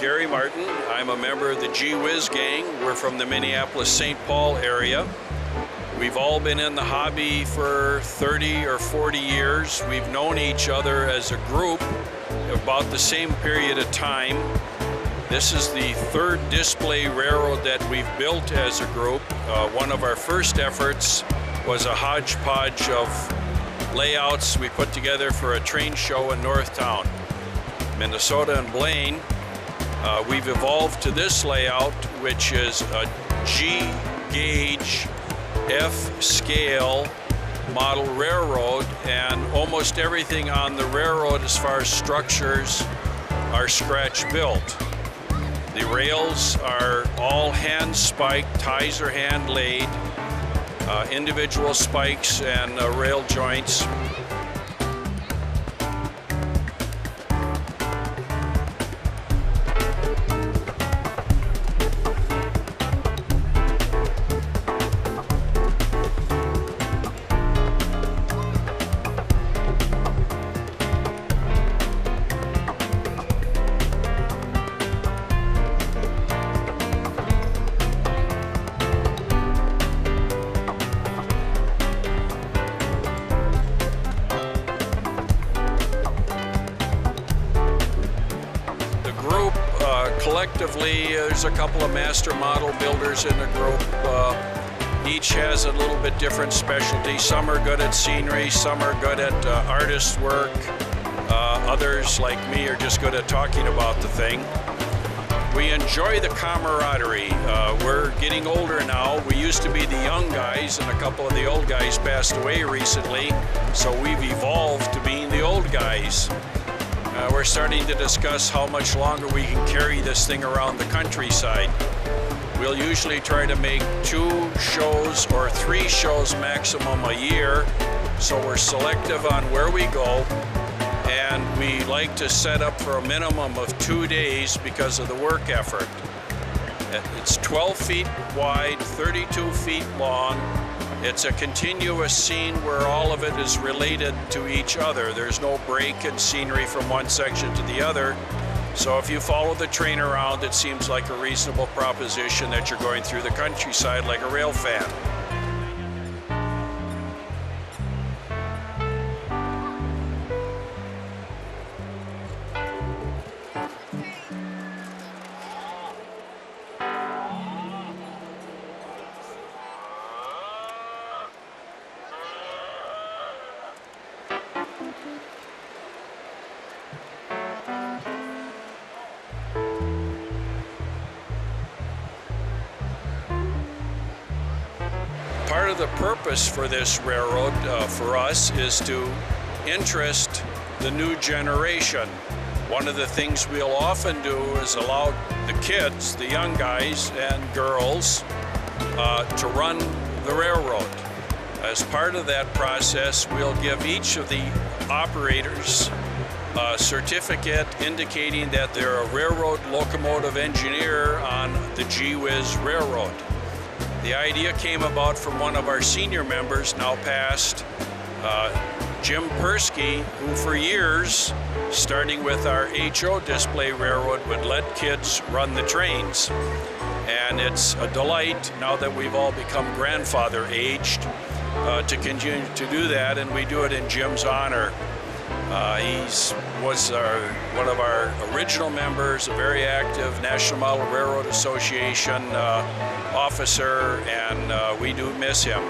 Gary Martin. I'm a member of the G-Whiz gang. We're from the Minneapolis St. Paul area. We've all been in the hobby for 30 or 40 years. We've known each other as a group about the same period of time. This is the third display railroad that we've built as a group. One of our first efforts was a hodgepodge of layouts we put together for a train show in Northtown, Minnesota and Blaine. We've evolved to this layout, which is a G-gauge F-scale model railroad, and almost everything on the railroad as far as structures are scratch built. The rails are all hand spiked, ties are hand laid, individual spikes and rail joints. Collectively, there's a couple of master model builders in the group. Each has a little bit different specialty. Some are good at scenery, some are good at artist work. Others, like me, are just good at talking about the thing. We enjoy the camaraderie. We're getting older now. We used to be the young guys, and a couple of the old guys passed away recently, so we've evolved to being the old guys. We're starting to discuss how much longer we can carry this thing around the countryside. We'll usually try to make 2 shows or 3 shows maximum a year, so we're selective on where we go, and we like to set up for a minimum of 2 days because of the work effort. It's 12 feet wide, 32 feet long. It's a continuous scene where all of it is related to each other. There's no break in scenery from one section to the other. So if you follow the train around, it seems like a reasonable proposition that you're going through the countryside like a rail fan. Part of the purpose for this railroad for us is to interest the new generation. One of the things we'll often do is allow the kids, the young guys and girls, to run the railroad. As part of that process, we'll give each of the operators a certificate indicating that they're a railroad locomotive engineer on the G-Whiz railroad. The idea came about from one of our senior members, now passed, Jim Persky, who for years, starting with our HO display railroad, would let kids run the trains. And it's a delight, now that we've all become grandfather aged, to continue to do that, and we do it in Jim's honor. He was one of our original members, a very active National Model Railroad Association officer, and we do miss him.